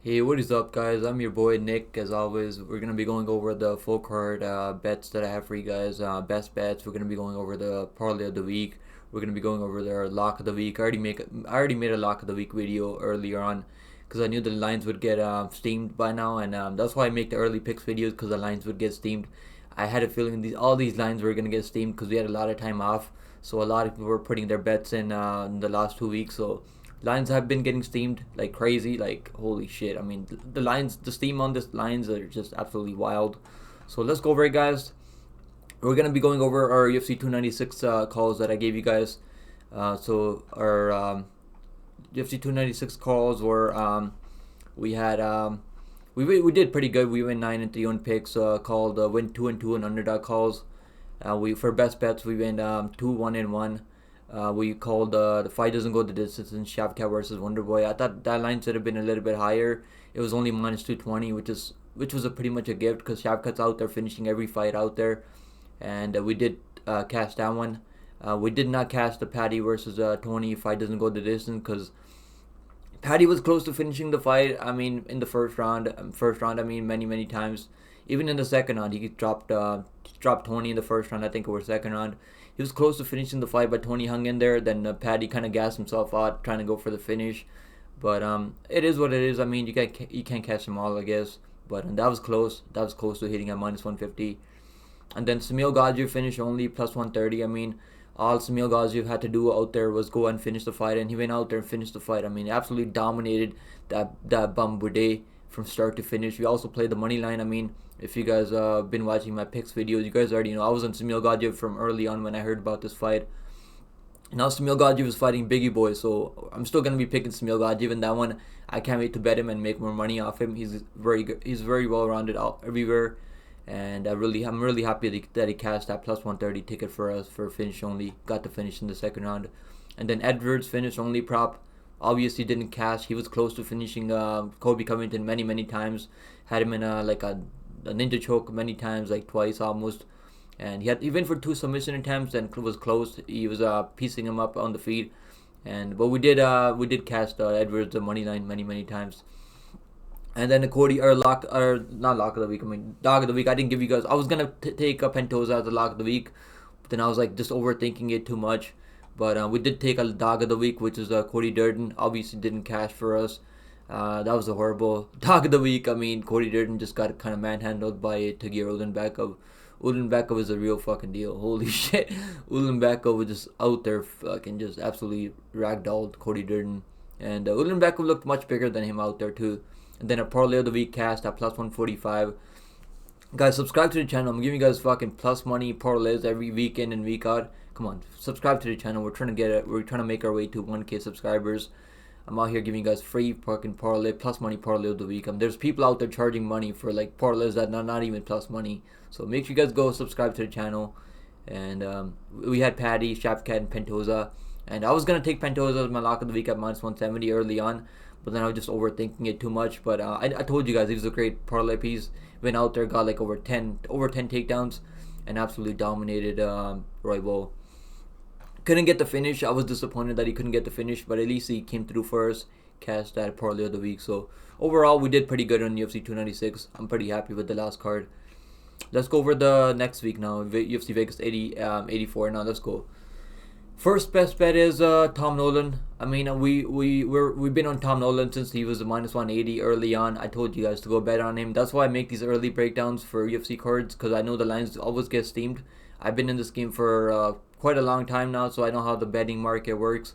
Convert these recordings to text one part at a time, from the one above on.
Hey, what is up, guys? I'm your boy Nick. As always, we're gonna be going over the full card bets that I have for you guys. Best bets. We're gonna be going over the parlay of the week. We're gonna be going over the lock of the week. I already made a lock of the week video earlier on because I knew the lines would get steamed by now, and that's why I make the early picks videos because the lines would get steamed. I had a feeling all these lines were gonna get steamed because we had a lot of time off, so a lot of people were putting their bets in the last 2 weeks. So lines have been getting steamed like crazy, like holy shit. I mean, the lines, the steam on this lines are just absolutely wild. So let's go over it, guys. We're gonna be going over our UFC 296 calls that I gave you guys. So our UFC 296 calls were we had we did pretty good. We went 9-3 on picks. Called went 2-2 on underdog calls. We for best bets we went 2-1-1. We called the fight doesn't go the distance in Shavkat versus Wonderboy. I thought that line should have been a little bit higher. It was only minus 220, which was a pretty much a gift because Shavkat's out there finishing every fight out there, and we did cash that one. We did not cash the Paddy versus Tony fight doesn't go the distance because Paddy was close to finishing the fight. I mean, in the first round. I mean, many times. Even in the second round, he dropped Tony in the first round. I think it was second round. He was close to finishing the fight, but Tony hung in there. Then Paddy kind of gassed himself out, trying to go for the finish. But it is what it is. I mean, you can't catch them all, I guess. But that was close. That was close to hitting at minus 150. And then Samil Gaziev finished only plus 130. I mean, all Samil Gaziev had to do out there was go and finish the fight, and he went out there and finished the fight. I mean, absolutely dominated that Bum Bude from start to finish. We also played the money line. I mean, if you guys been watching my picks videos, you guys already know I was on Samil Gaziev from early on when I heard about this fight. Now Samil Gaziev is fighting Biggie Boy, so I'm still gonna be picking Samil Gaziev in that one. I can't wait to bet him and make more money off him. He's very good. He's very well rounded out everywhere, and I'm really happy that he cashed that plus 130 ticket for us for finish only. Got the finish in the second round, and then Edwards finish only prop. Obviously didn't cash. He was close to finishing Kobe Covington many times. Had him in a ninja choke many times, like twice almost. And he went for two submission attempts and was close. He was piecing him up on the feet, but we did cast Edwards the money line many times. And then the Cody or lock or not lock of the week. I mean dog of the week. I didn't give you guys. I was gonna take Pentosa as the lock of the week, but then I was like just overthinking it too much. But we did take a dog of the week, which is Cody Durden. Obviously didn't cash for us. That was a horrible dog of the week. I mean, Cody Durden just got kind of manhandled by Tagir Ulanbekov. Ulanbekov is a real fucking deal. Holy shit. Ulanbekov was just out there fucking just absolutely ragdolled Cody Durden. And Ulanbekov looked much bigger than him out there too. And then a parlay of the week cast at plus 145. Guys, subscribe to the channel. I'm giving you guys fucking plus money parlays every week in and week out. Come on, subscribe to the channel. We're trying to get it. We're trying to make our way to 1K subscribers. I'm out here giving you guys free fucking parlay, plus money parlay of the week. There's people out there charging money for like parlays that not even plus money. So make sure you guys go subscribe to the channel. And we had Paddy, Shavkat, and Pentosa. And I was gonna take Pentosa as my lock of the week at minus 170 early on, but then I was just overthinking it too much. But I told you guys he was a great parlay piece. Went out there, got like over 10 takedowns, and absolutely dominated Royval. Couldn't get the finish. I was disappointed that he couldn't get the finish, but at least he came through for us. Cashed that parlay of the week. So overall, we did pretty good on UFC 296. I'm pretty happy with the last card. Let's go over the next week now. UFC Vegas 84. Now let's go. First best bet is Tom Nolan. I mean, we've been on Tom Nolan since he was a minus 180 early on. I told you guys to go bet on him. That's why I make these early breakdowns for UFC cards because I know the lines always get steamed. I've been in this game for quite a long time now, so I know how the betting market works.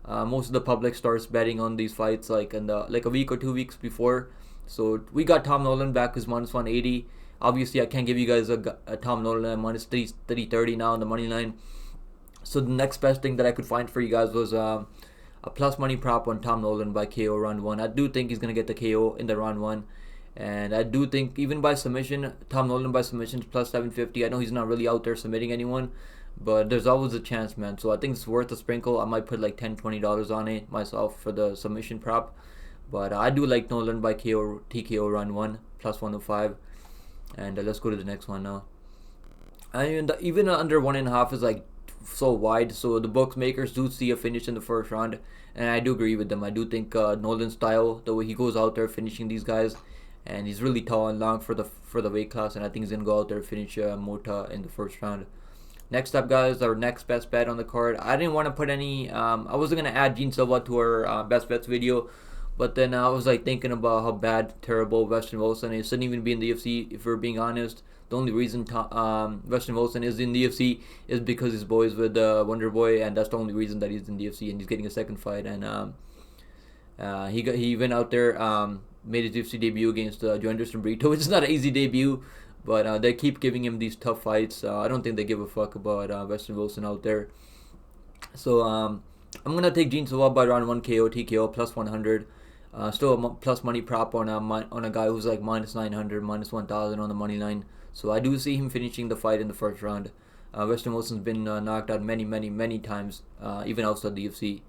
Most of the public starts betting on these fights like a week or 2 weeks before. So we got Tom Nolan back as minus 180. Obviously, I can't give you guys a Tom Nolan at minus 330 now on the money line. So the next best thing that I could find for you guys was a plus money prop on Tom Nolan by KO round 1. I do think he's gonna get the KO in the round 1. And I do think even by submission, Tom Nolan by submission is plus 750. I know he's not really out there submitting anyone, but there's always a chance, man. So I think it's worth a sprinkle. I might put like $10-20 on it myself for the submission prop. But I do like Nolan by TKO round 1 plus 105. And let's go to the next one now. And even under 1.5 is like so wide. So the bookmakers do see a finish in the first round, and I do agree with them. I do think Nolan's style, the way he goes out there finishing these guys, and he's really tall and long for the weight class, and I think he's gonna go out there and finish Mota in the first round. Next up, guys, our next best bet on the card. I didn't want to put any. I wasn't gonna add Gene Silva to our best bets video, but then I was like thinking about how bad, terrible Weston Wilson is. Shouldn't even be in the UFC if we're being honest. The only reason Weston Wilson is in the UFC is because his boys with Wonder Boy, and that's the only reason that he's in the UFC, and he's getting a second fight. And he went out there, made his UFC debut against Joanderson Brito, which is not an easy debut, but they keep giving him these tough fights. I don't think they give a fuck about Weston Wilson out there. So I'm gonna take Gene Silva by round 1 KO TKO plus 100. Still a plus money prop on a guy who's like minus 900, minus 1000 on the money line. So I do see him finishing the fight in the first round. Weston Wilson's been knocked out many times, even outside the UFC.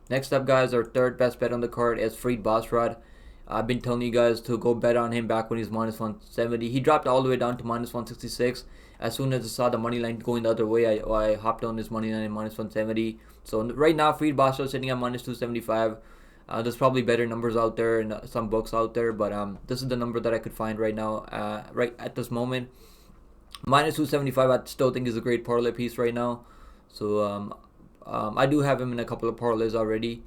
Next up, guys, our third best bet on the card is Freed Bosrod. I've been telling you guys to go bet on him back when he was minus 170. He dropped all the way down to minus 166. As soon as I saw the money line going the other way, I hopped on his money line at minus 170. So right now, Freed Bosrod sitting at minus 275. There's probably better numbers out there and some books out there, but this is the number that I could find right now, right at this moment. Minus 275, I still think is a great parlay piece right now. So I do have him in a couple of parlays already,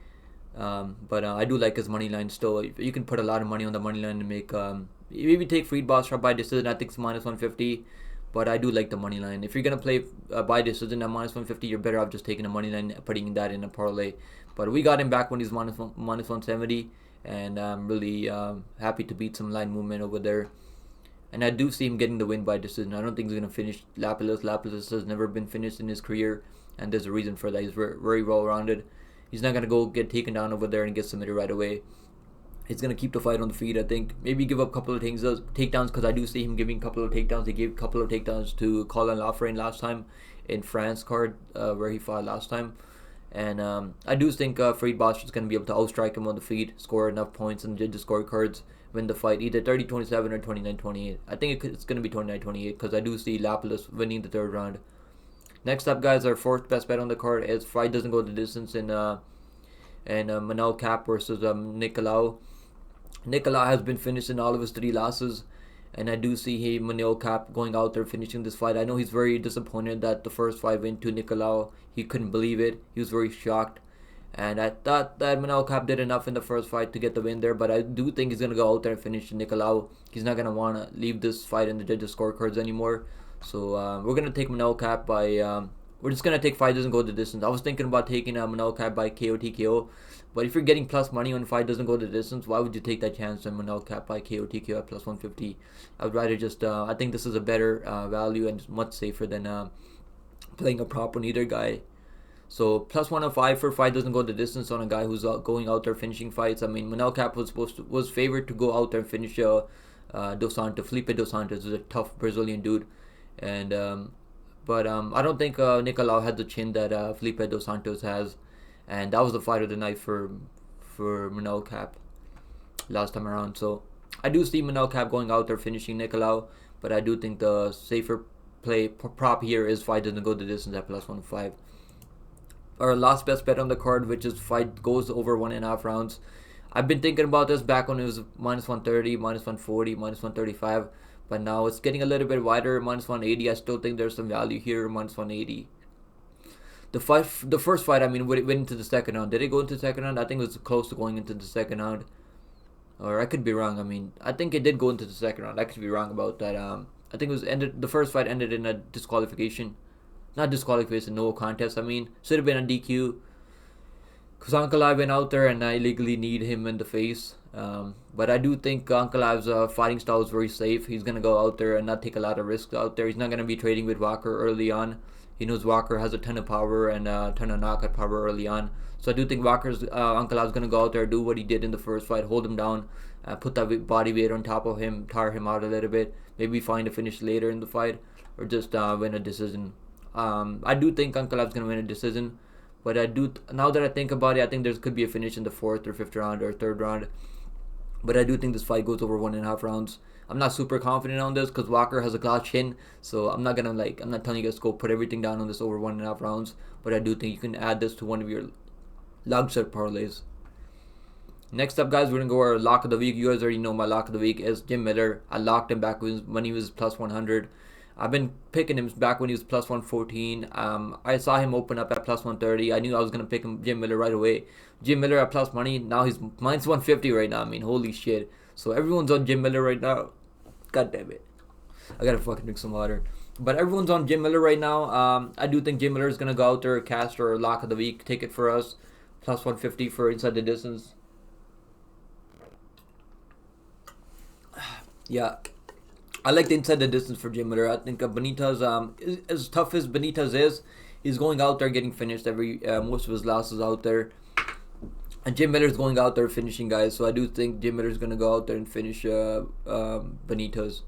but I do like his money line still. You can put a lot of money on the money line and make maybe take Freed Bosrod by decision. I think it's minus 150. But I do like the money line. If you're gonna play by decision at minus 150, you're better off just taking a money line, putting that in a parlay. But we got him back when he's minus 170, and I'm really happy to beat some line movement over there. And I do see him getting the win by decision. I don't think he's gonna finish Lapilus. Lapilus has never been finished in his career, and there's a reason for that. He's very well rounded. He's not gonna go get taken down over there and get submitted right away. He's going to keep the fight on the feet, I think. Maybe give up a couple of takedowns, because I do see him giving a couple of takedowns. He gave a couple of takedowns to Colin Lafreniere last time in France card, where he fought last time. And I do think Freed Bosrod is going to be able to outstrike him on the feet, score enough points in the scorecards, win the fight, either 30-27 or 29-28. I think it's going to be 29-28, because I do see Lapilus winning the third round. Next up, guys, our fourth best bet on the card is fight doesn't go the distance in Manel Cap versus Nicolau. Nicolau has been finished in all of his 3 losses, and I do see Manel Cap going out there finishing this fight. I know he's very disappointed that the first fight went to Nicolau. He couldn't believe it. He was very shocked, and I thought that Manel Cap did enough in the first fight to get the win there, but I do think he's going to go out there and finish Nicolau. He's not going to want to leave this fight in the judges' scorecards anymore. So we're going to take Manel Cap by... we're just going to take fight doesn't go the distance. I was thinking about taking Manel Cap by KO TKO. But if you're getting plus money on fight doesn't go the distance, why would you take that chance on Manel Cap by KO TKO at plus 150? I would rather just, I think this is a better value and much safer than playing a prop on either guy. So plus 105 for fight doesn't go the distance on a guy who's going out there finishing fights. I mean, Manel Cap was favored to go out there and finish Dos Santos. Felipe Dos Santos is a tough Brazilian dude, and but I don't think Nicolau had the chin that Felipe Dos Santos has. And that was the fight of the night for Manel Cap last time around. So I do see Manel Cap going out there finishing Nicolau, but I do think the safer play prop here is fight doesn't go the distance at plus 105. Our last best bet on the card, which is fight goes over 1.5 rounds. I've been thinking about this back when it was minus 130, minus 140, minus 135, but now it's getting a little bit wider, minus 180. I still think there's some value here, minus 180. The first fight, I mean, went into the second round. Did it go into the second round? I think it was close to going into the second round. Or I could be wrong. I mean, I think it did go into the second round. I could be wrong about that. I think it was ended. The first fight ended in a disqualification. Not disqualification, no contest. I mean, should have been a DQ. Because Ankalaev went out there and I illegally kneed him in the face. But I do think Ankalaev's fighting style is very safe. He's going to go out there and not take a lot of risks out there. He's not going to be trading with Walker early on. He knows Walker has a ton of power and a ton of knockout power early on. So I do think Walker's Ankalaev's going to go out there, do what he did in the first fight, hold him down, put that body weight on top of him, tire him out a little bit, maybe find a finish later in the fight, or just win a decision. I do think Ankalaev's going to win a decision, but now that I think about it, I think there could be a finish in the 4th or 5th round or 3rd round. but I do think this fight goes over 1.5 rounds. I'm not super confident on this because Walker has a glass chin, so I'm not telling you guys to go put everything down on this over 1.5 rounds. But I do think you can add this to one of your Longshot parlays. Next up, guys, we're gonna go our lock of the week. You guys already know my lock of the week is Jim Miller. I locked him back when he was plus 100. I've been picking him back when he was plus 114. I saw him open up at plus 130. I knew I was gonna pick him Jim Miller right away. Jim Miller at plus money. Now he's minus 150 right now. I mean, holy shit. So everyone's on Jim Miller right now. God damn it. I gotta fucking drink some water. But everyone's on Jim Miller right now. I do think Jim Miller is gonna go out there, cast or lock of the week ticket for us. Plus 150 for inside the distance. Yeah, I like the inside the distance for Jim Miller. I think Benitez, as tough as Benitez is, he's going out there getting finished every most of his losses out there. And Jim Miller's going out there finishing guys, so I do think Jim Miller's gonna go out there and finish Benitez.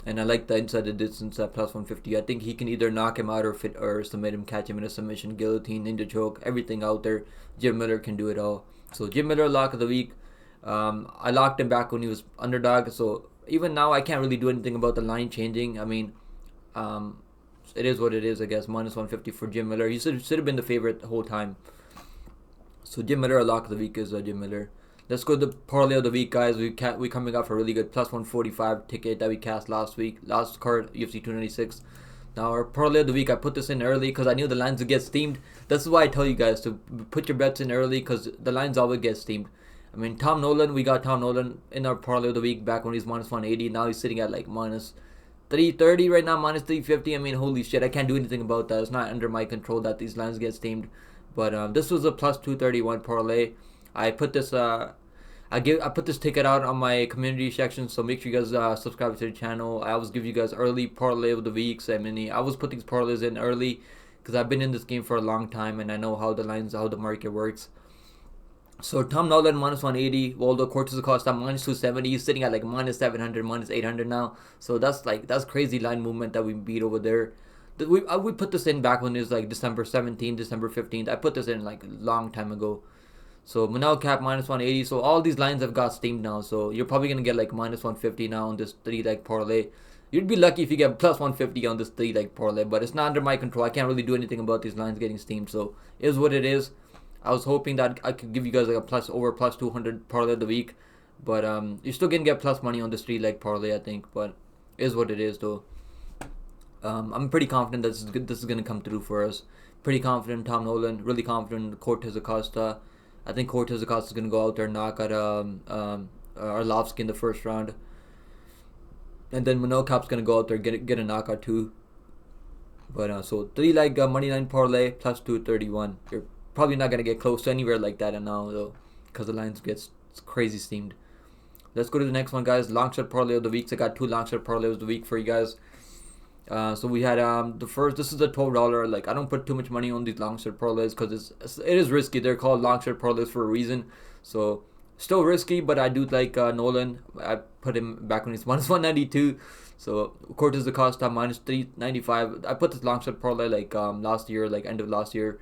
And I like the inside the distance at plus 150. I think he can either knock him out or submit him, catch him in a submission, guillotine, ninja choke, everything out there. Jim Miller can do it all. So Jim Miller lock of the week. I locked him back when he was underdog, so even now I can't really do anything about the line changing. I mean, it is what it is, I guess. Minus 150 for Jim Miller. He should have been the favorite the whole time. So Jim Miller, a lock of the week is Jim Miller. Let's go to the parlay of the week, guys. We coming off a really good plus 145 ticket that we cast last week. Last card, UFC 296. Now our parlay of the week, I put this in early because I knew the lines would get steamed. This is why I tell you guys to put your bets in early because the lines always get steamed. I mean, Tom Nolan, we got Tom Nolan in our parlay of the week back when he's minus 180. Now he's sitting at like minus 330 right now, minus 350. I mean, holy shit, I can't do anything about that. It's not under my control that these lines get steamed. But this was a plus 231 parlay. I put this I put this ticket out on my community section, so make sure you guys subscribe to the channel. I always give you guys early parlay of the weeks. I mean, I always put these parlays in early because I've been in this game for a long time and I know how the market works. So Tom Nolan minus 180, Waldo Cortez Acosta minus 270. He's sitting at like minus 700, minus 800 now. So that's crazy line movement that we beat over there. We put this in back when it was like December 17th, December 15th. I put this in like a long time ago. So Manel Cap minus 180. So all these lines have got steamed now. So you're probably gonna get like minus 150 now on this 3-leg parlay. You'd be lucky if you get plus 150 on this 3-leg parlay, but it's not under my control. I can't really do anything about these lines getting steamed. So it is what it is. I was hoping that I could give you guys like a plus 200 parlay of the week, but you're still gonna get plus money on this 3-leg parlay, I think. But it is what it is, though. I'm pretty confident that this is gonna come through for us. Pretty confident Tom Nolan. Really confident Cortez Acosta. I think Cortez Acosta is gonna go out there and knock out Arlovsky in the first round, and then Manel Cap's gonna go out there and get a knockout too. But so 3-leg money line parlay plus 231. You're probably not gonna get close to anywhere like that now though, because the lines gets crazy steamed. Let's go to the next one, guys. Longshot parlay of the week. So I got 2 longshot parlays of the week for you guys. So we had the first. This is a $12. Like, I don't put too much money on these longshot parlays because it is risky. They're called longshot parlays for a reason. So still risky, but I do like Nolan. I put him back when he's minus 192. So Cortez Acosta minus 395. I put this longshot parlay like last year, like end of last year.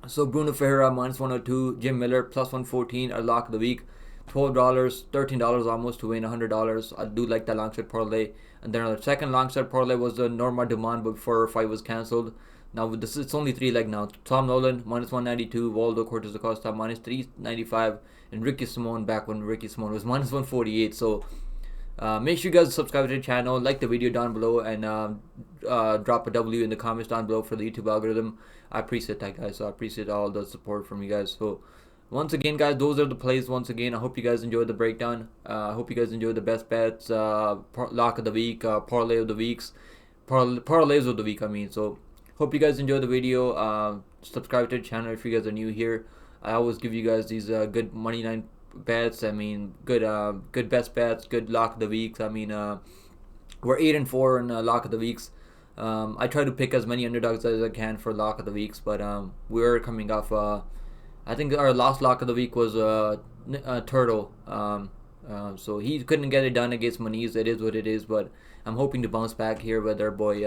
So Bruno Ferreira minus 102, Jim Miller plus 114, our lock of the week. $12, $13 almost to win $100. I do like that longshot parlay. And then our second longshot parlay was the Norma Dumont before her fight was cancelled. Now with this, it's only 3-leg now. Tom Nolan minus 192, Waldo Cortez Acosta minus 395, and Ricky Simone back when Ricky Simone was minus 148. So make sure you guys subscribe to the channel, like the video down below, and drop a W in the comments down below for the YouTube algorithm. I appreciate that, guys. So I appreciate all the support from you guys. So once again, guys, those are the plays. Once again, I hope you guys enjoyed the breakdown. I hope you guys enjoyed the best bets, lock of the week, parlay of the weeks, parlays of the week. I mean, so hope you guys enjoyed the video. Subscribe to the channel if you guys are new here. I always give you guys these good money line bets. I mean, good best bets, good lock of the weeks. I mean, we're 8-4 in lock of the weeks. I try to pick as many underdogs as I can for lock of the weeks, but we're coming off. I think our last lock of the week was Turtle. So he couldn't get it done against Moniz. It is what it is, but I'm hoping to bounce back here with our boy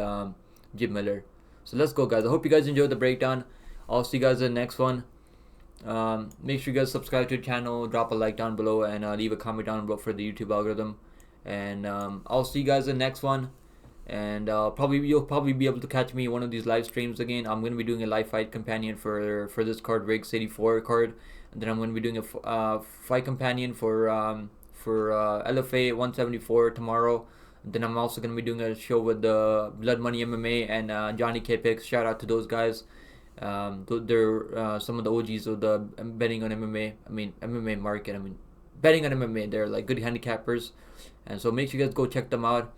Jim Miller. So let's go, guys. I hope you guys enjoyed the breakdown. I'll see you guys in the next one. Make sure you guys subscribe to the channel, drop a like down below, and leave a comment down below for the YouTube algorithm. And I'll see you guys in the next one. And you'll probably be able to catch me in one of these live streams again. I'm gonna be doing a live fight companion for this card, Rig City 4 card, and then I'm gonna be doing a fight companion for LFA 174 tomorrow. And then I'm also gonna be doing a show with the Blood Money MMA and Johnny K Picks. Shout out to those guys. They're some of the OGs of the betting on MMA. I mean MMA market. I mean betting on MMA. They're like good handicappers, and so make sure you guys go check them out.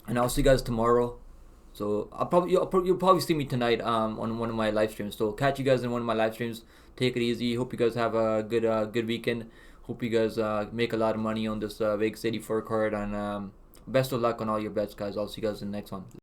And I'll see you guys tomorrow. So you'll probably see me tonight on one of my live streams. So catch you guys in one of my live streams. Take it easy. Hope you guys have a good weekend. Hope you guys make a lot of money on this Vegas 84 card, and best of luck on all your bets, guys. I'll see you guys in the next one.